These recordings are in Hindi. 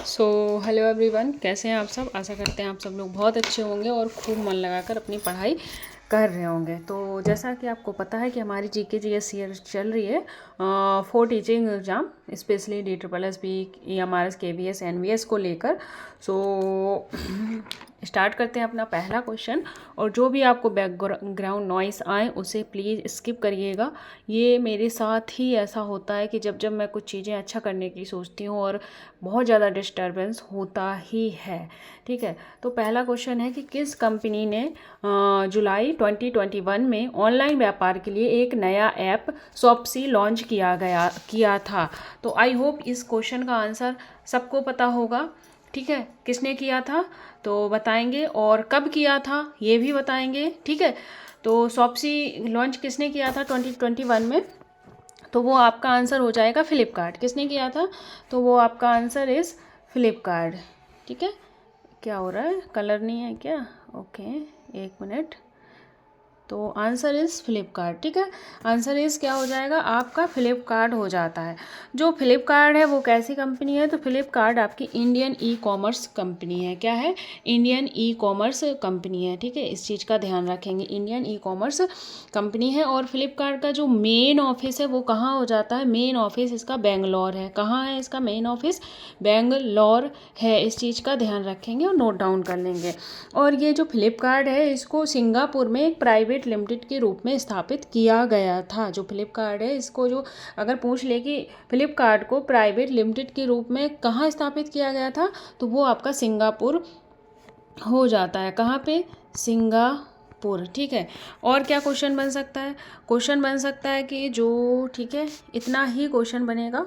सो हेलो एवरीवन, कैसे हैं आप सब। आशा करते हैं आप सब लोग बहुत अच्छे होंगे और खूब मन लगाकर अपनी पढ़ाई कर रहे होंगे। तो जैसा कि आपको पता है कि हमारी जीके जीएस ईयर चल रही है for teaching exam, specially DSSB, EMRS, KVS, NVS को लेकर। सो स्टार्ट करते हैं अपना पहला क्वेश्चन। और जो भी आपको बैकग्राउंड नॉइस आए उसे प्लीज़ स्किप करिएगा। ये मेरे साथ ही ऐसा होता है कि जब जब मैं कुछ चीज़ें अच्छा करने की सोचती हूँ और बहुत ज़्यादा डिस्टर्बेंस होता ही है। ठीक है, तो पहला क्वेश्चन है कि किस कंपनी ने जुलाई 2021 में ऑनलाइन व्यापार के लिए एक नया ऐप शॉप्सी लॉन्च किया था। तो आई होप इस क्वेश्चन का आंसर सबको पता होगा। ठीक है, किसने किया था तो बताएंगे, और कब किया था ये भी बताएंगे। ठीक है, तो शॉप्सी लॉन्च किसने किया था 2021 में, तो वो आपका आंसर हो जाएगा फ्लिपकार्ट। किसने किया था तो वो आपका आंसर इज़ फ्लिपकार्ट। ठीक है, क्या हो रहा है, कलर नहीं है क्या? ओके, एक मिनट। तो आंसर इज़ फ्लिपकार्ट। ठीक है, आंसर इज़ क्या हो जाएगा आपका, फ्लिपकार्ट हो जाता है। जो फ्लिपकार्ट है वो कैसी कंपनी है, तो फ्लिपकार्ट आपकी इंडियन ई कॉमर्स कंपनी है। क्या है? इंडियन ई कॉमर्स कंपनी है। ठीक है, इस चीज़ का ध्यान रखेंगे, इंडियन ई कॉमर्स कंपनी है। और फ्लिपकार्ट का जो मेन ऑफिस है वो कहाँ हो जाता है, मेन ऑफिस इसका बेंगलोर है। कहाँ है इसका मेन ऑफिस? बेंगलोर है। इस चीज़ का ध्यान रखेंगे और नोट डाउन कर लेंगे। और ये जो फ्लिपकार्ट है इसको सिंगापुर में एक प्राइवेट लिमिटेड के रूप में स्थापित किया गया था। जो फ्लिपकार्ट है इसको, जो अगर पूछ ले कि फ्लिपकार्ट को प्राइवेट लिमिटेड के रूप में कहाँ स्थापित किया गया था, तो वो आपका सिंगापुर हो जाता है। कहाँ पे? सिंगापुर। ठीक है, और क्या क्वेश्चन बन सकता है? क्वेश्चन बन सकता है कि जो, ठीक है, इतना ही क्वेश्चन बनेगा।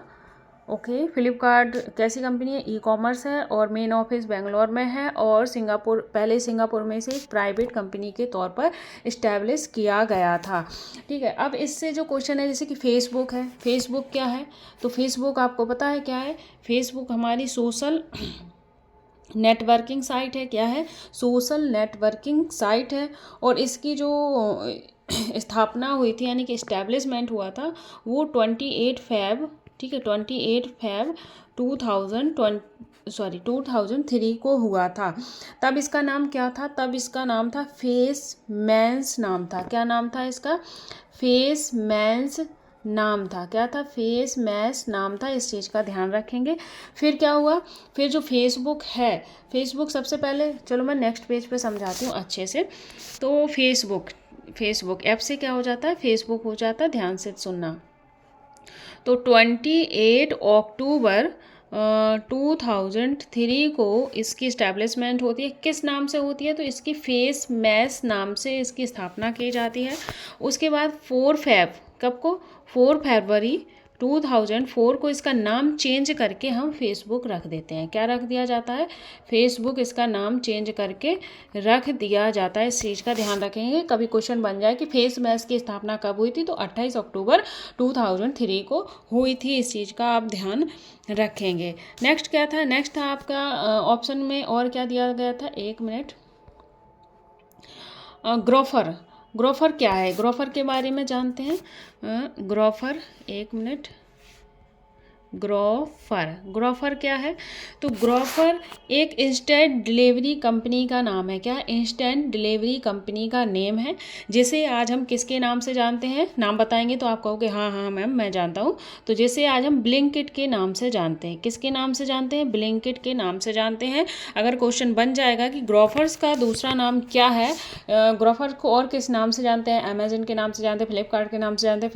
ओके, फ्लिपकार्ट कैसी कंपनी है? ई कॉमर्स है और मेन ऑफिस बेंगलोर में है, और सिंगापुर, पहले सिंगापुर में से एक प्राइवेट कंपनी के तौर पर इस्टेब्लिश किया गया था। ठीक है, अब इससे जो क्वेश्चन है, जैसे कि फेसबुक है, फेसबुक क्या है, तो फेसबुक आपको पता है क्या है? फेसबुक हमारी सोशल नेटवर्किंग साइट है। क्या है? सोशल नेटवर्किंग साइट है। और इसकी जो स्थापना हुई थी, यानी कि इस्टेब्लिशमेंट हुआ था, वो 28 फैब, ठीक है, 28 फैब 2003 को हुआ था। तब इसका नाम क्या था? तब इसका नाम था फेसमैन्स नाम था। क्या नाम था इसका? फेसमैन्स नाम था। क्या था? फेसमैस नाम था। इस चीज़ का ध्यान रखेंगे। फिर क्या हुआ? फिर जो फेसबुक है, फेसबुक सबसे पहले, चलो मैं नेक्स्ट पेज पे समझाती हूँ अच्छे से। तो फेसबुक ऐप से क्या हो जाता है? फेसबुक हो जाता है। ध्यान से सुनना। तो 28 अक्टूबर 2003 को इसकी इस्टेब्लिशमेंट होती है। किस नाम से होती है? तो इसकी फेस मैस नाम से इसकी स्थापना की जाती है। उसके बाद 4 फैब, कब को? 4 फरवरी 2004 को इसका नाम चेंज करके हम फेसबुक रख देते हैं। क्या रख दिया जाता है? फेसबुक, इसका नाम चेंज करके रख दिया जाता है। इस चीज़ का ध्यान रखेंगे। कभी क्वेश्चन बन जाए कि फेस मैस की स्थापना कब हुई थी, तो 28 अक्टूबर 2003 को हुई थी। इस चीज़ का आप ध्यान रखेंगे। नेक्स्ट क्या था? नेक्स्ट था आपका ऑप्शन में और क्या दिया गया था, एक मिनट। ग्रोफर। ग्रोफर क्या है? ग्रोफर के बारे में जानते हैं। ग्रोफर, एक मिनट। ग्रोफर क्या है? तो ग्रोफर एक इंस्टेंट डिलीवरी कंपनी का नाम है। क्या? इंस्टेंट डिलीवरी कंपनी का नेम है, जिसे आज हम किसके नाम से जानते हैं? नाम बताएंगे तो आप कहोगे हाँ हाँ मैम मैं जानता हूँ। तो जैसे आज हम ब्लिंकिट के नाम से जानते हैं। किसके नाम से जानते हैं? ब्लिंकिट के नाम से जानते हैं। अगर क्वेश्चन बन जाएगा कि ग्रोफर्स का दूसरा नाम क्या है, ग्रोफर को और किस नाम से जानते हैं? अमेजन के नाम से जानते हैं, फ्लिपकार्ट के नाम से जानते हैं,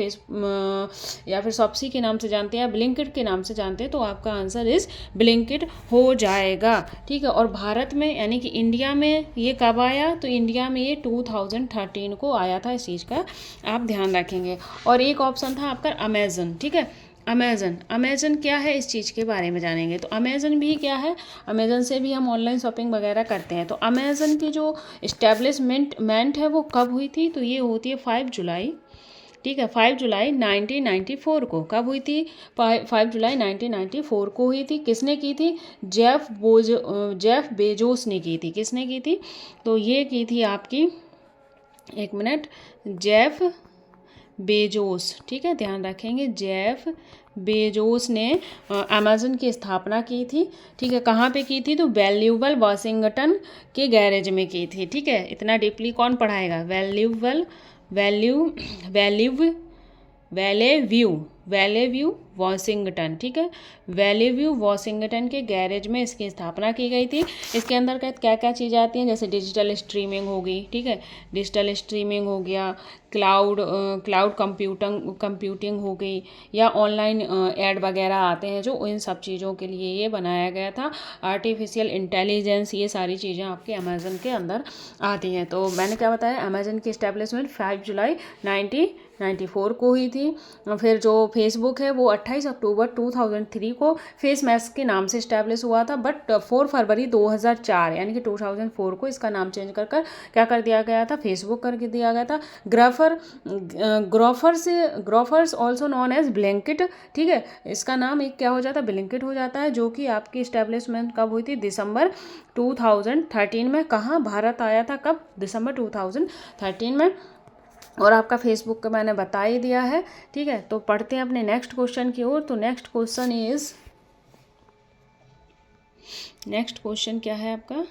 या फिर शॉप्सी के नाम से जानते हैं, या ब्लिंकिट के नाम से जानते हैं, तो आपका आंसर इज ब्लिंकिट हो जाएगा। ठीक है, और भारत में यानी कि इंडिया में ये कब आया? तो इंडिया में ये 2013 को आया था। इस चीज़ का आप ध्यान रखेंगे। और एक ऑप्शन था आपका अमेजन। ठीक है, अमेजन क्या है, इस चीज़ के बारे में जानेंगे। तो अमेजन भी क्या है? अमेजन से भी हम ऑनलाइन शॉपिंग वगैरह करते हैं। तो अमेजन की जो इस्टेब्लिशमेंट है वो कब हुई थी? तो ये होती है 5 जुलाई। ठीक है, 5 जुलाई 1994 को। कब हुई थी? 5 जुलाई 1994 को हुई थी। किसने की थी? जेफ बेजोस ने की थी। किसने की थी? तो ये की थी आपकी, एक मिनट, जेफ बेजोस। ठीक है, ध्यान रखेंगे, जेफ बेजोस ने अमेज़न की स्थापना की थी। ठीक है, कहाँ पे की थी? तो वैल्यूबल वाशिंगटन के गैरेज में की थी। ठीक है, इतना डीपली कौन पढ़ाएगा? वैले व्यू वॉशिंगटन। ठीक है, वैले व्यू वॉशिंगटन के गैरेज में इसकी स्थापना की गई थी। इसके अंदर क्या क्या चीज़ें आती हैं? जैसे डिजिटल स्ट्रीमिंग होगी। ठीक है, डिजिटल स्ट्रीमिंग हो गया, क्लाउड कंप्यूटिंग हो गई, या ऑनलाइन ऐड वगैरह आते हैं जो, इन सब चीज़ों के लिए ये बनाया गया था। आर्टिफिशियल इंटेलिजेंस, ये सारी चीज़ें आपके अमेज़न के अंदर आती हैं। तो मैंने क्या बताया, अमेज़न की इस्टेब्लिशमेंट 5 जुलाई 1994 को हुई थी। फिर जो फेसबुक है वो 28 अक्टूबर 2003 को फेस मैस्क के नाम से इस्टेब्लिश हुआ था, बट 4 फरवरी 2004 यानी कि 2004 को इसका नाम चेंज कर क्या कर दिया गया था? फेसबुक कर दिया गया था। Grofers also known as Blinkit. ठीक है, इसका नाम एक क्या हो जाता है? ब्लिंकिट हो जाता है, जो कि आपकी इस्टेब्लिशमेंट कब हुई थी? दिसंबर 2013 में। कहाँ? भारत आया था कब? दिसंबर 2013 में। और आपका फेसबुक का मैंने बता ही दिया है। ठीक है, तो पढ़ते हैं अपने नेक्स्ट क्वेश्चन की ओर। तो नेक्स्ट क्वेश्चन क्या है आपका?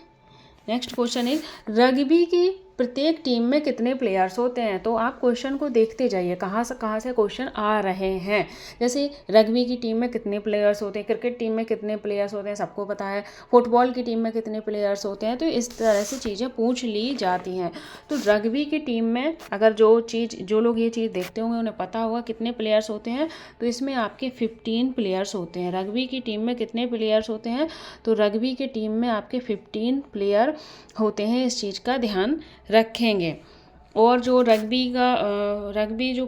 नेक्स्ट क्वेश्चन इज रग्बी की प्रत्येक टीम में कितने प्लेयर्स होते हैं? तो आप क्वेश्चन को देखते जाइए कहाँ से क्वेश्चन आ रहे हैं। जैसे रग्बी की टीम में कितने प्लेयर्स होते हैं, क्रिकेट टीम में कितने प्लेयर्स होते हैं सबको पता है, फुटबॉल की टीम में कितने प्लेयर्स होते हैं। तो इस तरह से चीज़ें पूछ ली जाती हैं। तो रग्बी की टीम में अगर जो लोग ये चीज़ देखते होंगे उन्हें पता होगा कितने प्लेयर्स होते हैं। तो इसमें आपके 15 प्लेयर्स होते हैं। रग्बी की टीम में कितने प्लेयर्स होते हैं? तो रग्बी की टीम में आपके 15 प्लेयर होते हैं। इस चीज़ का ध्यान रखेंगे। और जो रग्बी जो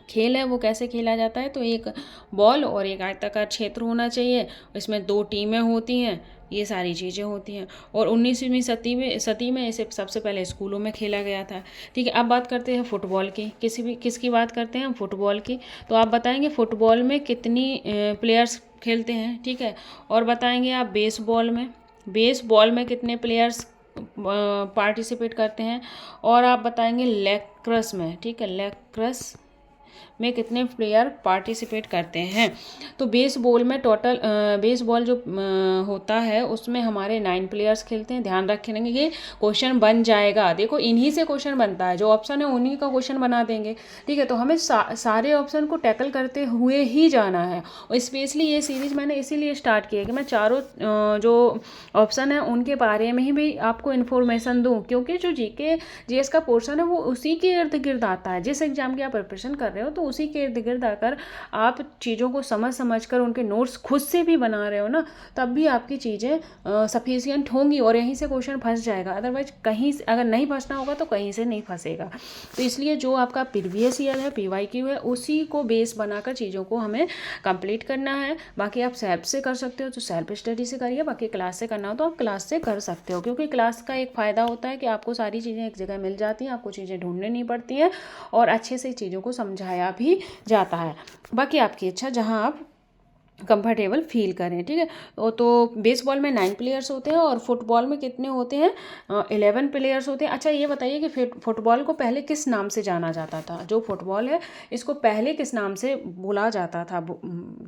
खेल है वो कैसे खेला जाता है? तो एक बॉल और एक आयताकार क्षेत्र होना चाहिए, इसमें 2 टीमें होती हैं, ये सारी चीज़ें होती हैं। और 19वीं सदी में इसे सबसे पहले स्कूलों में खेला गया था। ठीक है, अब बात करते हैं फुटबॉल की। किसकी बात करते हैं हम? फुटबॉल की। तो आप बताएंगे फुटबॉल में कितनी प्लेयर्स खेलते हैं? ठीक है, और बताएंगे आप बेसबॉल में कितने प्लेयर्स पार्टिसिपेट करते हैं? और आप बताएंगे लैक्रोस में। ठीक है, लैक्रोस में कितने प्लेयर पार्टिसिपेट करते हैं? तो बेसबॉल जो होता है उसमें हमारे 9 प्लेयर्स खेलते हैं। ध्यान रखेंगे, ये क्वेश्चन बन जाएगा। देखो इन्हीं से क्वेश्चन बनता है, जो ऑप्शन है उन्हीं का क्वेश्चन बना देंगे। ठीक है, तो हमें सारे ऑप्शन को टैकल करते हुए ही जाना है। और स्पेशली ये सीरीज मैंने इसीलिए स्टार्ट की है कि मैं चारों जो ऑप्शन है उनके बारे में ही भी आपको इन्फॉर्मेशन दूँ, क्योंकि जो जीएस का पोर्शन है वो उसी के इर्द गिर्द आता है। जिस एग्जाम की आप प्रिपरेशन कर रहे हो तो उसी के इर्द गिर्द आकर आप चीज़ों को समझ कर उनके नोट्स खुद से भी बना रहे हो ना, तब भी आपकी चीज़ें सफिशिएंट होंगी और यहीं से क्वेश्चन फंस जाएगा। अदरवाइज कहीं से अगर नहीं फंसना होगा तो कहीं से नहीं फंसेगा। तो इसलिए जो आपका प्रीवियस ईयर है, PYQ है, उसी को बेस बनाकर चीज़ों को हमें कंप्लीट करना है। बाकी आप सेल्फ से कर सकते हो तो सेल्फ स्टडी से करिए, बाकी क्लास से करना हो तो आप क्लास से कर सकते हो, क्योंकि क्लास का एक फ़ायदा होता है कि आपको सारी चीज़ें एक जगह मिल जाती हैं, आपको चीज़ें ढूंढनी नहीं पड़ती हैं और अच्छे से चीज़ों को समझाया भी जाता है। बाकी आपकी इच्छा, जहां आप कंफर्टेबल फील करें। ठीक है, तो बेसबॉल में 9 प्लेयर्स होते हैं और फुटबॉल में कितने होते हैं? 11 प्लेयर्स होते हैं। अच्छा ये बताइए कि फुटबॉल को पहले किस नाम से जाना जाता था? जो फुटबॉल है इसको पहले किस नाम से बोला जाता था?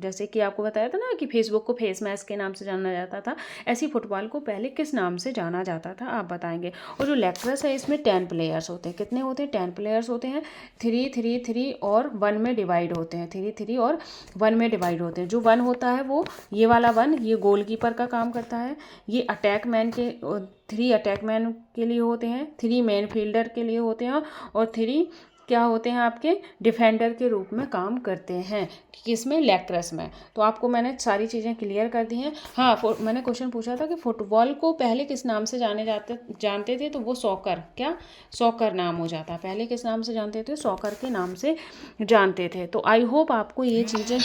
जैसे कि आपको बताया था ना कि फेसबुक को फेस मैस्क के नाम से जाना जाता था, ऐसी फुटबॉल को पहले किस नाम से जाना जाता था? आप बताएंगे। और जो लैक्रोस है इसमें 10 प्लेयर्स होते हैं। कितने होते हैं? 10 प्लेयर्स होते हैं। 3 और 1 में डिवाइड होते हैं। 3 और 1 में डिवाइड होते हैं। जो 1 होता है वो ये वाला 1, ये गोलकीपर का काम करता है। ये 3 अटैकमैन के लिए होते हैं, 3 मेन फील्डर के लिए होते हैं और 3 क्या होते हैं? आपके डिफेंडर के रूप में काम करते हैं। किसमें? लैक्रोस में। तो आपको मैंने सारी चीज़ें क्लियर कर दी हैं। हाँ, मैंने क्वेश्चन पूछा था कि फुटबॉल को पहले किस नाम से जानते थे? तो वो सॉकर नाम हो जाता। पहले किस नाम से जानते थे? सॉकर के नाम से जानते थे। तो आई होप आपको ये चीज़ें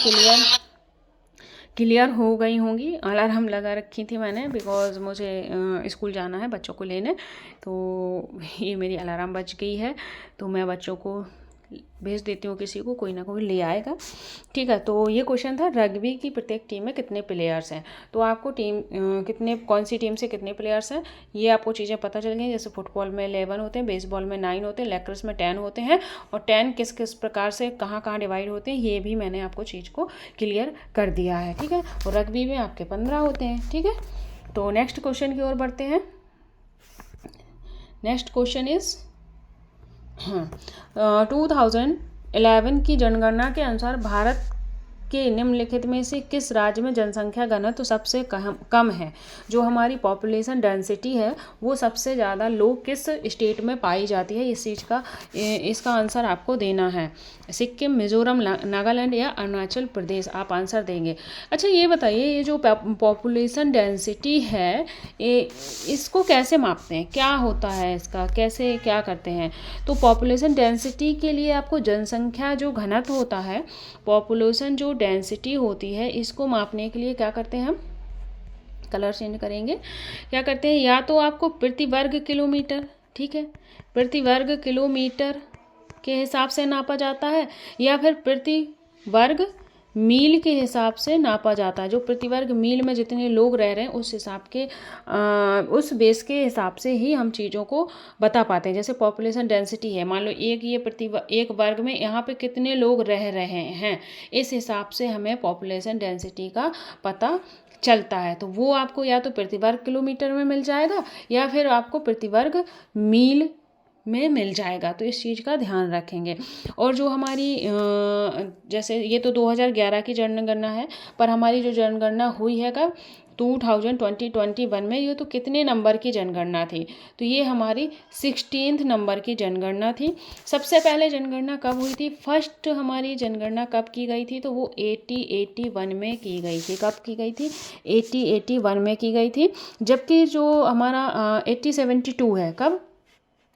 क्लियर हो गई होंगी। अलार्म लगा रखी थी मैंने, बिकॉज मुझे स्कूल जाना है बच्चों को लेने, तो ये मेरी अलार्म बज गई है। तो मैं बच्चों को भेज देती हूँ किसी को, कोई ना कोई ले आएगा, ठीक है। तो ये क्वेश्चन था, रग्बी की प्रत्येक टीम में कितने प्लेयर्स हैं। तो आपको कौन सी टीम से कितने प्लेयर्स हैं ये आपको चीज़ें पता चल गई। जैसे फुटबॉल में 11 होते हैं, बेसबॉल में 9 होते हैं, लैक्रोस में 10 होते हैं, और 10 किस किस प्रकार से कहाँ कहाँ डिवाइड होते हैं ये भी मैंने आपको चीज़ को क्लियर कर दिया है, ठीक है। और रग्बी में आपके 15 होते हैं, ठीक है। तो नेक्स्ट क्वेश्चन की ओर बढ़ते हैं। नेक्स्ट क्वेश्चन इज 2011 की जनगणना के अनुसार भारत के निम्नलिखित में से किस राज्य में जनसंख्या घनत्व सबसे कम है। जो हमारी पॉपुलेशन डेंसिटी है वो सबसे ज़्यादा लो किस स्टेट में पाई जाती है, इस चीज़ का इसका आंसर आपको देना है। सिक्किम, मिजोरम, नागालैंड या अरुणाचल प्रदेश, आप आंसर देंगे। अच्छा ये बताइए, ये जो पॉपुलेशन डेंसिटी है इसको कैसे मापते हैं, क्या होता है इसका, कैसे क्या करते हैं। तो पॉपुलेशन डेंसिटी के लिए आपको जनसंख्या जो घनत्व होता है, पॉपुलेशन जो डेंसिटी होती है, इसको मापने के लिए क्या करते हैं हम, कलर चेंज करेंगे, क्या करते हैं, या तो आपको प्रति वर्ग किलोमीटर, ठीक है, प्रति वर्ग किलोमीटर के हिसाब से नापा जाता है, या फिर प्रति वर्ग मील के हिसाब से नापा जाता है। जो प्रति वर्ग मील में जितने लोग रह रहे हैं उस हिसाब के उस बेस के हिसाब से ही हम चीज़ों को बता पाते हैं। जैसे पॉपुलेशन डेंसिटी है, मान लो एक वर्ग में यहाँ पे कितने लोग रह रहे हैं, इस हिसाब से हमें पॉपुलेशन डेंसिटी का पता चलता है। तो वो आपको या तो प्रति वर्ग किलोमीटर में मिल जाएगा या फिर आपको प्रति वर्ग मील में मिल जाएगा। तो इस चीज़ का ध्यान रखेंगे। और जो हमारी जैसे ये तो 2011 की जनगणना है, पर हमारी जो जनगणना हुई है कब, 2021 में, ये तो कितने नंबर की जनगणना थी, तो ये हमारी 16th नंबर की जनगणना थी। सबसे पहले जनगणना कब हुई थी, फर्स्ट हमारी जनगणना कब की गई थी, तो वो 8081 में की गई थी। कब की गई थी, 8081 में की गई थी। जबकि जो हमारा 8072 है, कब,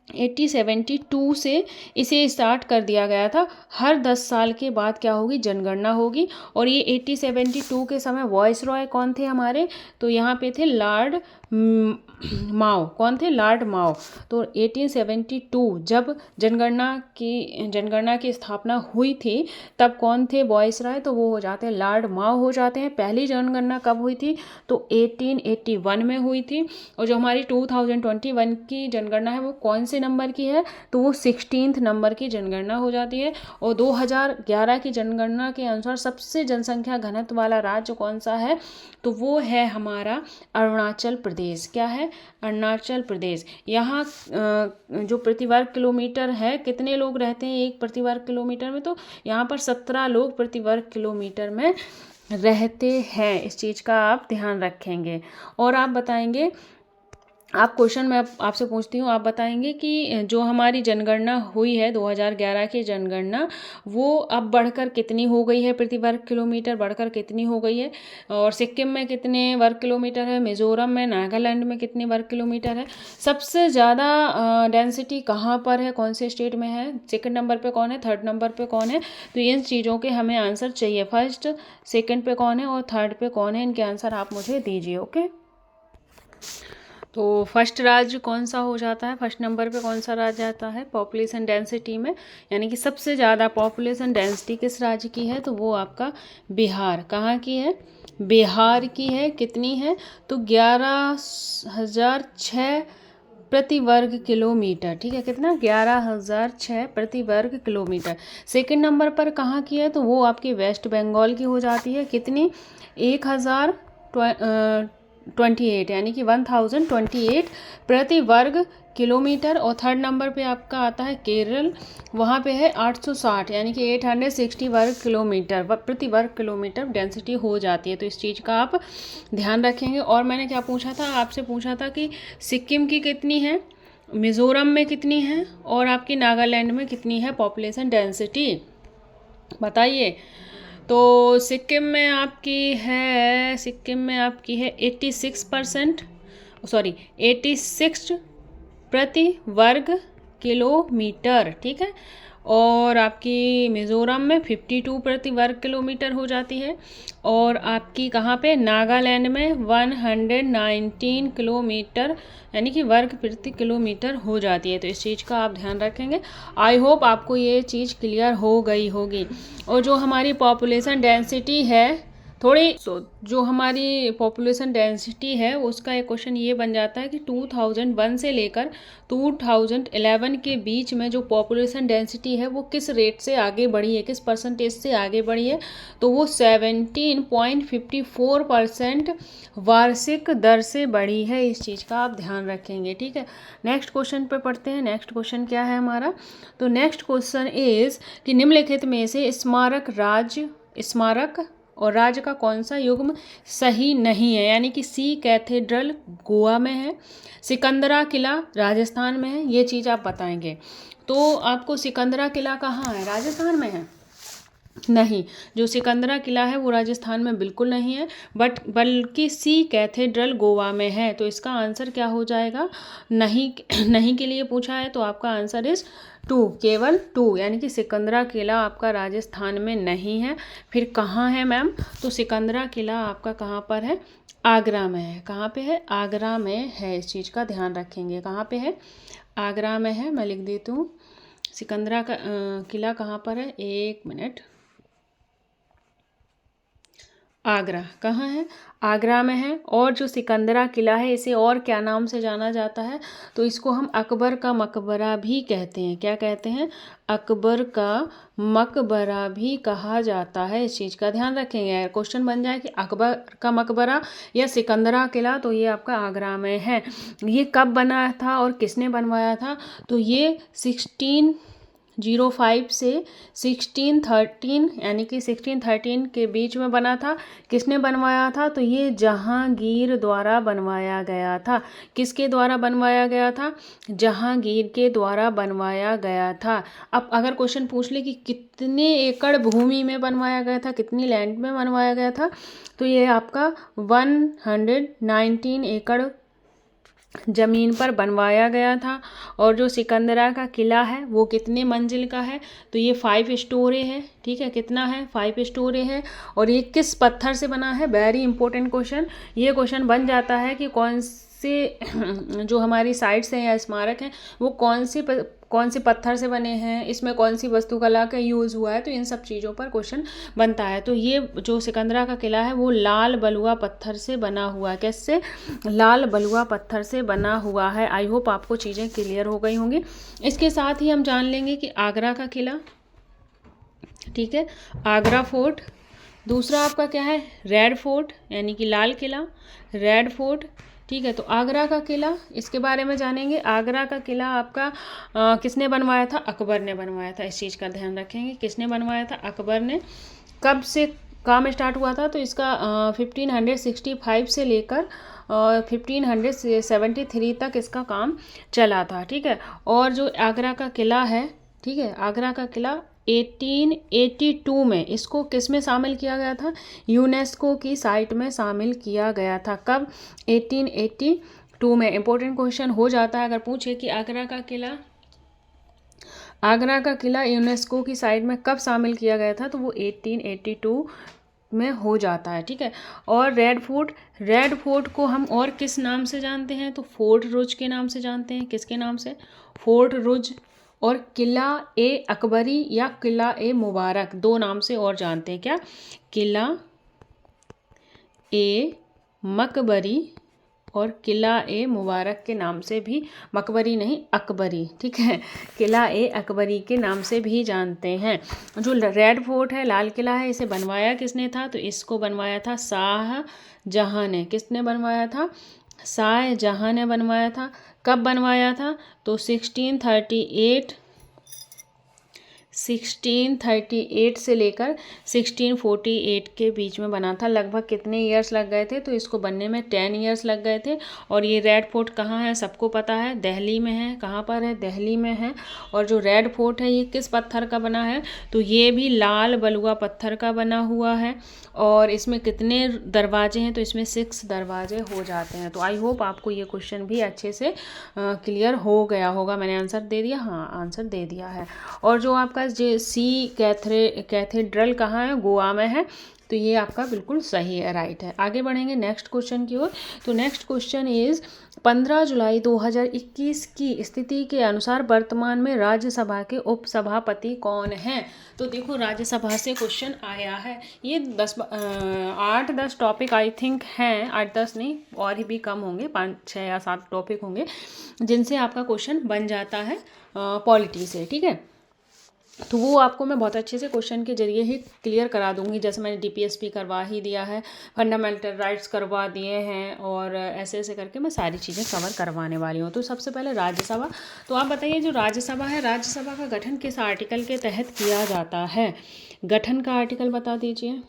8072 से इसे स्टार्ट कर दिया गया था। हर 10 साल के बाद क्या होगी, जनगणना होगी। और ये 8072 के समय वॉइस रॉय कौन थे हमारे, तो यहाँ पे थे लॉर्ड माओ। कौन थे, लॉर्ड माओ। तो 1872 जब जनगणना की स्थापना हुई थी तब कौन थे वॉइस रॉय, तो वो हो जाते हैं लॉर्ड माओ हो जाते हैं। पहली जनगणना कब हुई थी, तो 1881 में हुई थी। और जो हमारी 2021 की जनगणना है वो कौन से नंबर की है, तो वो 16th नंबर की जनगणना हो जाती है। और 2011 की जनगणना के अनुसार सबसे जनसंख्या घनत्व वाला राज्य कौन सा है, तो वो है हमारा अरुणाचल प्रदेश। क्या है, अरुणाचल प्रदेश। यहाँ जो प्रति वर्ग किलोमीटर है, कितने लोग रहते हैं एक प्रति वर्ग किलोमीटर में, तो यहाँ पर 17 लोग प्रति वर्ग किलोमीटर में रहते हैं। इस चीज़ का आप ध्यान रखेंगे। और आप बताएंगे, आप क्वेश्चन मैं आपसे पूछती हूँ, आप बताएंगे कि जो हमारी जनगणना हुई है 2011 की जनगणना, वो अब बढ़कर कितनी हो गई है, प्रति वर्ग किलोमीटर बढ़कर कितनी हो गई है। और सिक्किम में कितने वर्ग किलोमीटर है, मिजोरम में, नागालैंड में कितने वर्ग किलोमीटर है। सबसे ज़्यादा डेंसिटी कहाँ पर है, कौन से स्टेट में है, सेकंड नंबर पे कौन है, थर्ड नंबर पे कौन है। तो इन चीज़ों के हमें आंसर चाहिए, फर्स्ट सेकंड पे कौन है और थर्ड पे कौन है, इनके आंसर आप मुझे दीजिए। ओके, तो फर्स्ट राज्य कौन सा हो जाता है, फर्स्ट नंबर पे कौन सा राज्य आता है पॉपुलेशन डेंसिटी में, यानी कि सबसे ज़्यादा पॉपुलेशन डेंसिटी किस राज्य की है, तो वो आपका बिहार। कहाँ की है, बिहार की है। कितनी है, तो 11,006 प्रति वर्ग किलोमीटर, ठीक है, कितना, 11,006 प्रति वर्ग किलोमीटर। सेकंड नंबर पर कहाँ की है, तो वो आपकी वेस्ट बंगाल की हो जाती है। कितनी, 1028, यानी कि 1028 प्रति वर्ग किलोमीटर। और थर्ड नंबर पे आपका आता है केरल, वहाँ पे है 860, यानी कि 860 वर्ग किलोमीटर प्रति वर्ग किलोमीटर डेंसिटी हो जाती है। तो इस चीज़ का आप ध्यान रखेंगे। और मैंने क्या पूछा था, आपसे पूछा था कि सिक्किम की कितनी है, मिज़ोरम में कितनी है, और आपकी नागालैंड में कितनी है पॉपुलेशन डेंसिटी, बताइए। तो सिक्किम में आपकी है 86 प्रति वर्ग किलोमीटर, ठीक है। और आपकी मिज़ोरम में 52 प्रति वर्ग किलोमीटर हो जाती है, और आपकी कहाँ पे, नागालैंड में 119 किलोमीटर यानी कि वर्ग प्रति किलोमीटर हो जाती है। तो इस चीज़ का आप ध्यान रखेंगे। आई होप आपको ये चीज़ क्लियर हो गई होगी। और जो हमारी पॉपुलेशन डेंसिटी है थोड़ी, जो हमारी पॉपुलेशन डेंसिटी है उसका एक क्वेश्चन ये बन जाता है कि 2001 से लेकर 2011 के बीच में जो पॉपुलेशन डेंसिटी है वो किस रेट से आगे बढ़ी है, किस परसेंटेज से आगे बढ़ी है। तो वो 17.54% वार्षिक दर से बढ़ी है। इस चीज़ का आप ध्यान रखेंगे, ठीक है। नेक्स्ट क्वेश्चन पे पढ़ते हैं। नेक्स्ट क्वेश्चन क्या है हमारा, तो नेक्स्ट क्वेश्चन इज कि निम्नलिखित में से स्मारक और राज्य का कौन सा युग्म सही नहीं है, यानी कि सी कैथेड्रल गोवा में है, सिकंदरा किला राजस्थान में है, ये चीज़ आप बताएंगे। तो आपको सिकंदरा किला कहाँ है, राजस्थान में है? नहीं, जो सिकंदरा किला है वो राजस्थान में बिल्कुल नहीं है, बल्कि सी कैथेड्रल गोवा में है। तो इसका आंसर क्या हो जाएगा, नहीं नहीं के लिए पूछा है, तो आपका आंसर इज 2, केवल 2, यानी कि सिकंदरा किला आपका राजस्थान में नहीं है। फिर कहाँ है मैम, तो सिकंदरा किला आपका कहाँ पर है, आगरा में है। कहाँ पे है, आगरा में है। इस चीज़ का ध्यान रखेंगे, कहाँ पे है, आगरा में है। मैं लिख देती हूँ, सिकंदरा का किला कहाँ पर है, एक मिनट, आगरा। कहाँ है, आगरा में है। और जो सिकंदरा किला है इसे और क्या नाम से जाना जाता है, तो इसको हम अकबर का मकबरा भी कहते हैं। क्या कहते हैं, अकबर का मकबरा भी कहा जाता है। इस चीज़ का ध्यान रखेंगे। क्वेश्चन बन जाए कि अकबर का मकबरा या सिकंदरा किला, तो ये आपका आगरा में है। ये कब बना था और किसने बनवाया था, तो ये 1605 से 1613 यानी कि 1613 के बीच में बना था। किसने बनवाया था, तो ये जहांगीर द्वारा बनवाया गया था। किसके द्वारा बनवाया गया था, जहांगीर के द्वारा बनवाया गया था। अब अगर क्वेश्चन पूछ ले कि कितने एकड़ भूमि में बनवाया गया था, कितनी लैंड में बनवाया गया था, तो ये आपका 119 एकड़ ज़मीन पर बनवाया गया था। और जो सिकंदरा का किला है वो कितने मंजिल का है, तो ये 5 स्टोरी है, ठीक है। कितना है, 5 स्टोरी है। और ये किस पत्थर से बना है, वेरी इंपॉर्टेंट क्वेश्चन। ये क्वेश्चन बन जाता है कि कौन से जो हमारी साइट्स हैं या स्मारक हैं वो कौन से पत्थर से बने हैं, इसमें कौन सी वास्तुकला का यूज़ हुआ है, तो इन सब चीज़ों पर क्वेश्चन बनता है। तो ये जो सिकंदरा का किला है वो लाल बलुआ पत्थर से बना हुआ है। कैसे, लाल बलुआ पत्थर से बना हुआ है। आई होप आपको चीज़ें क्लियर हो गई होंगी। इसके साथ ही हम जान लेंगे कि आगरा का किला, ठीक है, आगरा फोर्ट। दूसरा आपका क्या है, रेड फोर्ट यानी कि लाल किला, रेड फोर्ट, ठीक है। तो आगरा का किला, इसके बारे में जानेंगे। आगरा का किला आपका किसने बनवाया था, अकबर ने बनवाया था। इस चीज़ का ध्यान रखेंगे, किसने बनवाया था, अकबर ने। कब से काम स्टार्ट हुआ था, तो इसका 1565 से लेकर 1573 तक इसका काम चला था, ठीक है। और जो आगरा का किला है, ठीक है, आगरा का किला 1882 में इसको किस में शामिल किया गया था, यूनेस्को की साइट में शामिल किया गया था। कब, 1882 में। इंपॉर्टेंट क्वेश्चन हो जाता है अगर पूछे कि आगरा का किला यूनेस्को की साइट में कब शामिल किया गया था, तो वो 1882 में हो जाता है, ठीक है। और रेड फोर्ट को हम और किस नाम से जानते हैं, तो फोर्ट रुज के नाम से जानते हैं। किसके नाम से, फोर्ट रुज। और किला ए अकबरी या किला ए मुबारक, दो नाम से और जानते हैं। क्या, किला ए मकबरी और किला ए मुबारक के नाम से भी, मकबरी नहीं अकबरी, ठीक है, किला ए अकबरी के नाम से भी जानते हैं। जो रेड फोर्ट है, लाल किला है, इसे बनवाया किसने था, तो इसको बनवाया था शाहजहां ने। किसने बनवाया था, शाहजहां ने बनवाया था। कब बनवाया था, तो 1638 1638 से लेकर 1648 के बीच में बना था। लगभग कितने ईयर्स लग गए थे? तो इसको बनने में 10 ईयर्स लग गए थे। और ये रेड फोर्ट कहाँ है? सबको पता है, दिल्ली में है। कहाँ पर है? दिल्ली में है। और जो रेड फोर्ट है ये किस पत्थर का बना है? तो ये भी लाल बलुआ पत्थर का बना हुआ है। और इसमें कितने दरवाजे हैं? तो इसमें 6 दरवाजे हो जाते हैं। तो आई होप आपको ये क्वेश्चन भी अच्छे से क्लियर हो गया होगा। मैंने आंसर दे दिया? हाँ, आंसर दे दिया है। और जो आपका कैथेड्रल कहाँ है? गोवा में है। तो ये आपका बिल्कुल सही है, राइट है। आगे बढ़ेंगे नेक्स्ट क्वेश्चन की ओर। तो नेक्स्ट क्वेश्चन इज 15 जुलाई 2021 की स्थिति के अनुसार वर्तमान में राज्यसभा के उपसभापति कौन हैं? तो देखो राज्यसभा से क्वेश्चन आया है। ये 8-10 टॉपिक आई थिंक हैं, 8-10 नहीं और भी कम होंगे, 5-6 या 7 टॉपिक होंगे जिनसे आपका क्वेश्चन बन जाता है पॉलिटी से, ठीक है। तो वो आपको मैं बहुत अच्छे से क्वेश्चन के जरिए ही क्लियर करा दूंगी। जैसे मैंने डीपीएसपी करवा ही दिया है, फंडामेंटल राइट्स करवा दिए हैं, और ऐसे ऐसे करके मैं सारी चीज़ें कवर करवाने वाली हूँ। तो सबसे पहले राज्यसभा। तो आप बताइए जो राज्यसभा है, राज्यसभा का गठन किस आर्टिकल के तहत किया जाता है? गठन का आर्टिकल बता दीजिए,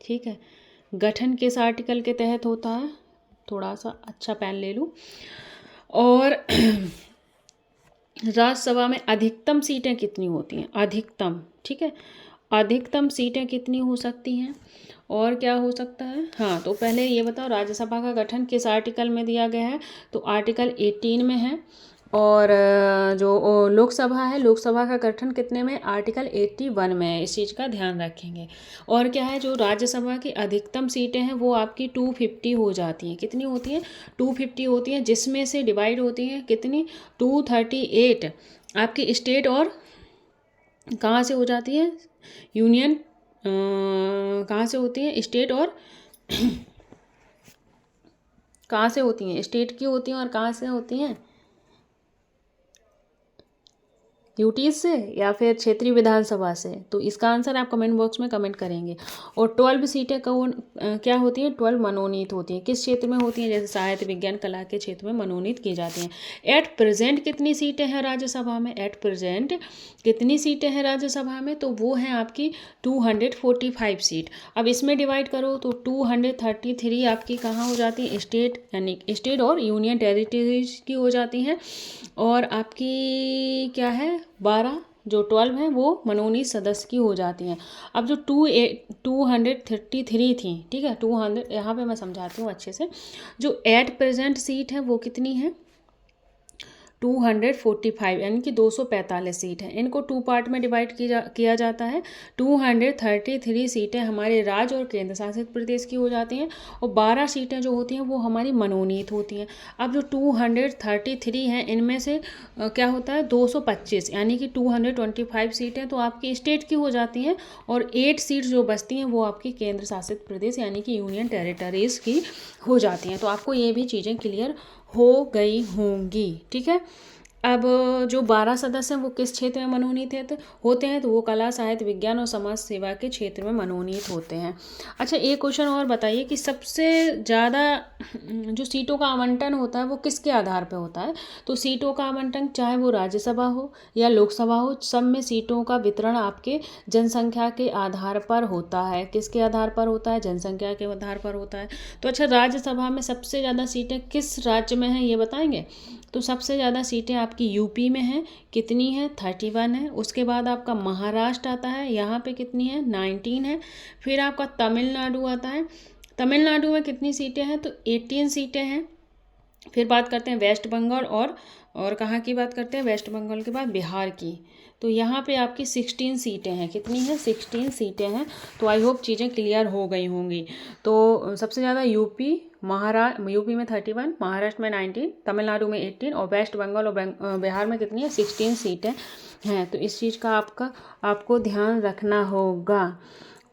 ठीक है। गठन किस आर्टिकल के तहत होता है? थोड़ा सा अच्छा पेन ले लूँ। और राज्यसभा में अधिकतम सीटें कितनी होती हैं? अधिकतम, ठीक है। अधिकतम सीटें कितनी हो सकती हैं? और क्या हो सकता है? हाँ, तो पहले ये बताओ राज्यसभा का गठन किस आर्टिकल में दिया गया है? तो आर्टिकल 18 में है। और जो लोकसभा है, लोकसभा का गठन कितने में? आर्टिकल 81 में है। इस चीज़ का ध्यान रखेंगे। और क्या है, जो राज्यसभा की अधिकतम सीटें हैं वो आपकी 250 हो जाती हैं। कितनी होती हैं? 250 होती हैं, जिसमें से डिवाइड होती हैं कितनी? 238 आपकी स्टेट और कहाँ से हो जाती है? यूनियन कहाँ से होती है? स्टेट और कहाँ से होती हैं? स्टेट की होती हैं। और कहाँ से होती हैं? यूटीज से या फिर क्षेत्रीय विधानसभा से। तो इसका आंसर आप कमेंट बॉक्स में कमेंट करेंगे। और 12 सीटें क्या होती हैं? 12 मनोनीत होती हैं। किस क्षेत्र में होती हैं? जैसे साहित्य, विज्ञान, कला के क्षेत्र में मनोनीत की जाती हैं। एट प्रेजेंट कितनी सीटें हैं राज्यसभा में? एट प्रेजेंट कितनी सीटें हैं राज्यसभा में? तो वो हैं आपकी 245 सीट। अब इसमें डिवाइड करो तो 233 आपकी कहाँ हो जाती है? स्टेट, यानी स्टेट और यूनियन टेरिटरीज की हो जाती हैं। और आपकी क्या है? 12 जो 12 हैं वो मनोनीत सदस्य की हो जाती हैं। अब जो 233 थी, ठीक है, 200 यहाँ पे मैं समझाती हूँ अच्छे से। जो एट प्रेजेंट सीट है वो कितनी है? 245, यानी कि 245 सीट है। इनको 2 पार्ट में डिवाइड किया जाता है। 233 सीटें हमारे राज्य और केंद्र शासित प्रदेश की हो जाती हैं। और 12 सीटें जो होती हैं वो हमारी मनोनीत होती हैं। अब जो 233 हैं इनमें से क्या होता है? 225, यानी कि 225 सीटें तो आपकी स्टेट की हो जाती हैं। और 8 सीट जो बचती हैं वो आपकी केंद्र शासित प्रदेश यानी कि यूनियन टेरिटरीज की हो जाती हैं। तो आपको ये भी चीज़ें क्लियर हो गई होंगी, ठीक है। अब जो 12 सदस्य हैं वो किस क्षेत्र में मनोनीत होते हैं? तो वो कला, साहित्य, विज्ञान और समाज सेवा के क्षेत्र में मनोनीत होते हैं। अच्छा, एक क्वेश्चन और बताइए कि सबसे ज़्यादा जो सीटों का आवंटन होता है वो किसके आधार पर होता है? तो सीटों का आवंटन चाहे वो राज्यसभा हो या लोकसभा हो, सब में सीटों का वितरण आपके जनसंख्या के आधार पर होता है। किसके आधार पर होता है? जनसंख्या के आधार पर होता है। तो अच्छा, राज्यसभा में सबसे ज़्यादा सीटें किस राज्य में हैं ये बताएंगे? तो सबसे ज़्यादा सीटें आपकी यूपी में हैं। कितनी है? 31 है। उसके बाद आपका महाराष्ट्र आता है, यहाँ पे कितनी है? 19 है। फिर आपका तमिलनाडु आता है। तमिलनाडु में कितनी सीटें हैं? तो 18 सीटें हैं। फिर बात करते हैं वेस्ट बंगाल और कहाँ की बात करते हैं? वेस्ट बंगाल के बाद बिहार की। तो यहाँ पे आपकी 16 सीटें हैं। कितनी है? 16 सीटें हैं। तो आई होप चीज़ें क्लियर हो गई होंगी। तो सबसे ज़्यादा यूपी में 31, महाराष्ट्र में 19, तमिलनाडु में 18 और वेस्ट बंगाल और बिहार में कितनी है? 16 सीटें हैं। तो इस चीज़ का आपको ध्यान रखना होगा।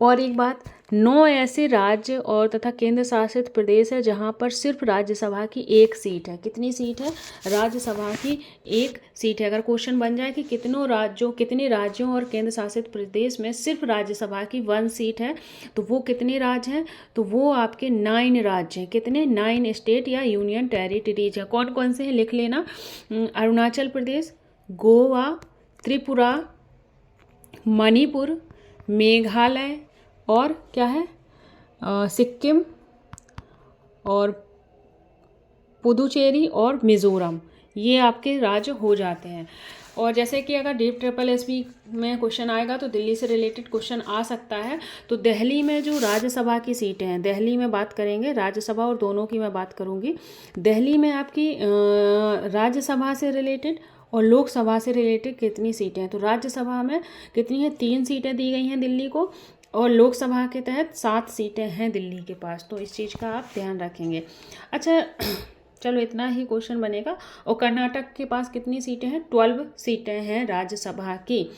और एक बात, 9 ऐसे राज्य और तथा केंद्र शासित प्रदेश है जहां पर सिर्फ राज्यसभा की 1 सीट है। कितनी सीट है? राज्यसभा की 1 सीट है। अगर क्वेश्चन बन जाए कि कितने राज्यों और केंद्र शासित प्रदेश में सिर्फ राज्यसभा की 1 सीट है, तो वो कितने राज्य हैं? तो वो आपके 9 राज्य हैं। कितने? 9 स्टेट या यूनियन टेरिटरीज है। कौन कौन से हैं लिख लेना। अरुणाचल प्रदेश, गोवा, त्रिपुरा, मणिपुर, मेघालय और क्या है सिक्किम और पुदुचेरी और मिज़ोरम, ये आपके राज्य हो जाते हैं। और जैसे कि अगर डीप ट्रिपल एसपी में क्वेश्चन आएगा तो दिल्ली से रिलेटेड क्वेश्चन आ सकता है। तो दिल्ली में जो राज्यसभा की सीटें हैं, दिल्ली में बात करेंगे, राज्यसभा और दोनों की मैं बात करूंगी। दिल्ली में आपकी राज्यसभा से रिलेटेड और लोकसभा से रिलेटेड कितनी सीटें हैं। तो राज्यसभा में कितनी है, 3 सीटें दी गई हैं दिल्ली को, और लोकसभा के तहत 7 सीटें हैं दिल्ली के पास। तो इस चीज़ का आप ध्यान रखेंगे। अच्छा चलो इतना ही क्वेश्चन बनेगा। और कर्नाटक के पास कितनी सीटें हैं, 12 सीटें हैं राज्यसभा की।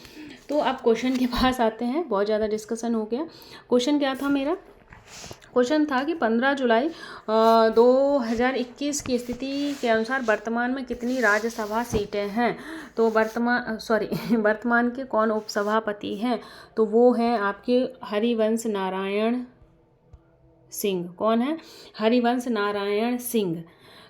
तो अब क्वेश्चन के पास आते हैं, बहुत ज़्यादा डिस्कशन हो गया। क्वेश्चन क्या था मेरा, क्वेश्चन था कि 15 जुलाई 2021 की स्थिति के अनुसार वर्तमान में कितनी राज्यसभा सीटें हैं। तो वर्तमान के कौन उपसभापति हैं, तो वो हैं आपके हरिवंश नारायण सिंह। कौन है, हरिवंश नारायण सिंह।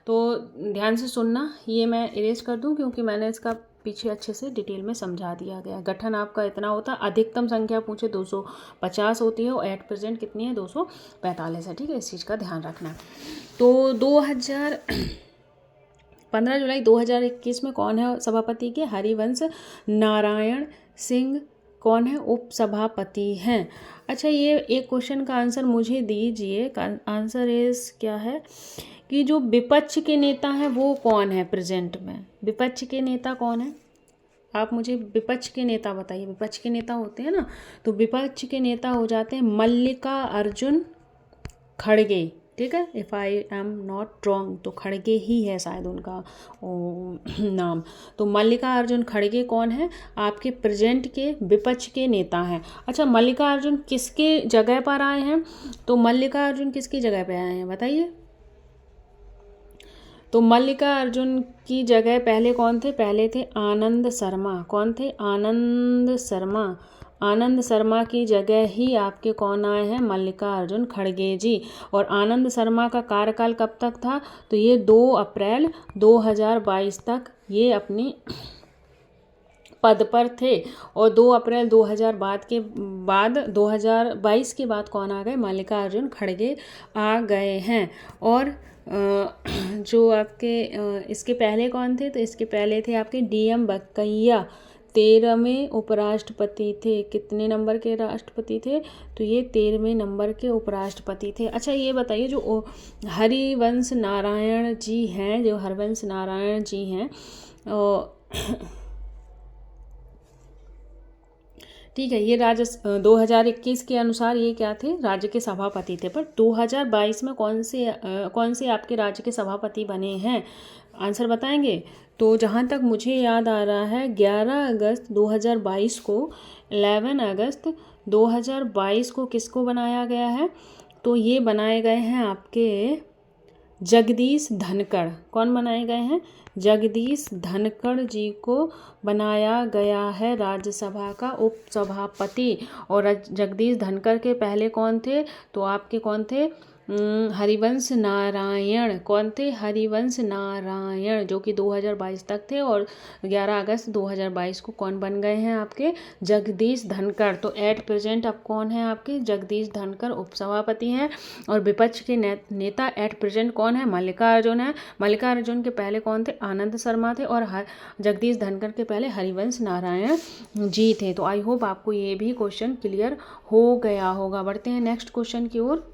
तो ध्यान से सुनना, ये मैं इरेज कर दूं क्योंकि मैंने इसका पीछे अच्छे से डिटेल में समझा दिया गया। गठन आपका इतना होता, अधिकतम संख्या पूछे 250 होती है और एट प्रेजेंट कितनी है, 245 है। ठीक है, इस चीज़ का ध्यान रखना। तो 15 जुलाई 2021 में कौन है सभापति के, हरिवंश नारायण सिंह कौन है, उपसभापति हैं। अच्छा, ये एक क्वेश्चन का आंसर मुझे दीजिए। आंसर इज क्या है कि जो विपक्ष के नेता हैं वो कौन है प्रेजेंट में, विपक्ष के नेता कौन है, आप मुझे विपक्ष के नेता बताइए। विपक्ष के नेता होते हैं ना, तो विपक्ष के नेता हो जाते हैं मल्लिकार्जुन खड़गे। ठीक है, if I am not wrong तो खड़गे ही है शायद उनका नाम। तो मल्लिकार्जुन खड़गे कौन है, आपके प्रेजेंट के विपक्ष के नेता हैं। अच्छा, मल्लिकार्जुन किसके जगह पर आए हैं, तो मल्लिकार्जुन किसकी जगह पर आए हैं बताइए। तो मल्लिकार्जुन की जगह पहले कौन थे, पहले थे आनंद शर्मा। कौन थे, आनंद शर्मा। आनंद शर्मा की जगह ही आपके कौन आए हैं, मल्लिकार्जुन खड़गे जी। और आनंद शर्मा का कार्यकाल कब तक था, तो ये 2 अप्रैल 2022 तक ये अपनी पद पर थे। और 2 अप्रैल 2022 के बाद कौन आ गए, मल्लिकार्जुन खड़गे आ गए हैं। और जो आपके इसके पहले कौन थे, तो इसके पहले थे आपके DM बक्कैया, 13वें उपराष्ट्रपति थे। कितने नंबर के राष्ट्रपति थे, तो ये 13वें नंबर के उपराष्ट्रपति थे। अच्छा, ये बताइए जो हरिवंश नारायण जी हैं, जो हरिवंश नारायण जी हैं ठीक है, ये 2021 के अनुसार ये क्या थे, राज्य के सभापति थे। पर 2022 में कौन से आपके राज्य के सभापति बने हैं, आंसर बताएंगे। तो जहाँ तक मुझे याद आ रहा है 11 अगस्त 2022 को 11 अगस्त 2022 को किसको बनाया गया है, तो ये बनाए गए हैं आपके जगदीश धनखड़। कौन बनाए गए हैं, जगदीश धनखड़ जी को बनाया गया है राज्यसभा का उपसभापति। और जगदीश धनखड़ के पहले कौन थे, तो आपके कौन थे, हरिवंश नारायण। कौन थे, हरिवंश नारायण, जो कि 2022 तक थे। और 11 अगस्त 2022 को कौन बन गए हैं, आपके जगदीश धनखड़। तो एट प्रेजेंट अब कौन है, आपके जगदीश धनखड़ उपसभापति हैं। और विपक्ष के नेता एट प्रेजेंट कौन है, मल्लिकार्जुन है। मल्लिकार्जुन के पहले कौन थे, आनंद शर्मा थे। और जगदीश धनखड़ के पहले हरिवंश नारायण जी थे। तो आई होप आपको ये भी क्वेश्चन क्लियर हो गया होगा। बढ़ते हैं नेक्स्ट क्वेश्चन की ओर।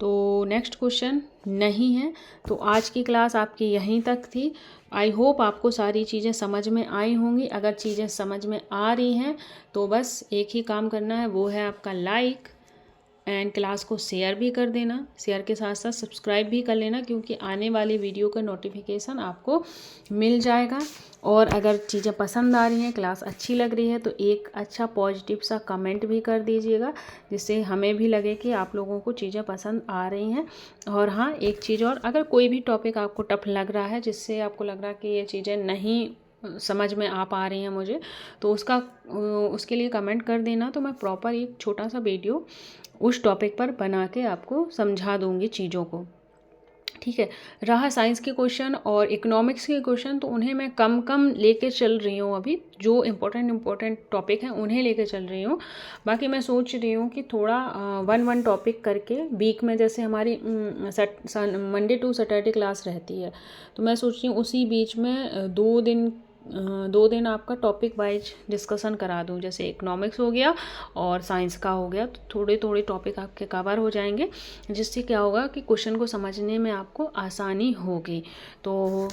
तो नेक्स्ट क्वेश्चन नहीं है। तो आज की क्लास आपकी यहीं तक थी। आई होप आपको सारी चीज़ें समझ में आई होंगी। अगर चीज़ें समझ में आ रही हैं तो बस एक ही काम करना है, वो है आपका लाइक एंड क्लास को शेयर भी कर देना। शेयर के साथ साथ सब्सक्राइब भी कर लेना, क्योंकि आने वाली वीडियो का नोटिफिकेशन आपको मिल जाएगा। और अगर चीज़ें पसंद आ रही हैं, क्लास अच्छी लग रही है, तो एक अच्छा पॉजिटिव सा कमेंट भी कर दीजिएगा, जिससे हमें भी लगे कि आप लोगों को चीज़ें पसंद आ रही हैं। और हाँ, एक चीज़ और, अगर कोई भी टॉपिक आपको टफ लग रहा है, जिससे आपको लग रहा है कि ये चीज़ें नहीं समझ में आ पा रही हैं मुझे, तो उसके लिए कमेंट कर देना। तो मैं प्रॉपर एक छोटा सा वीडियो उस टॉपिक पर बना के आपको समझा दूंगी चीज़ों को। ठीक है। रहा साइंस के क्वेश्चन और इकोनॉमिक्स के क्वेश्चन, तो उन्हें मैं कम कम लेके चल रही हूँ। अभी जो इम्पोर्टेंट टॉपिक हैं उन्हें लेके चल रही हूँ। बाकी मैं सोच रही हूँ कि थोड़ा वन टॉपिक करके वीक में, जैसे हमारी मंडे टू सैटरडे क्लास रहती है, तो मैं सोच रही हूँ उसी बीच में 2 दिन आपका टॉपिक वाइज डिस्कशन करा दूँ। जैसे इकोनॉमिक्स हो गया और साइंस का हो गया, तो थोड़े थोड़े टॉपिक आपके कवर हो जाएंगे, जिससे क्या होगा कि क्वेश्चन को समझने में आपको आसानी होगी। तो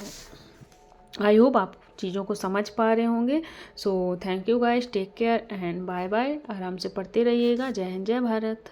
आई होप आप चीज़ों को समझ पा रहे होंगे। So thank you guys, take care and bye bye. आराम से पढ़ते रहिएगा। जय हिंद, जय भारत।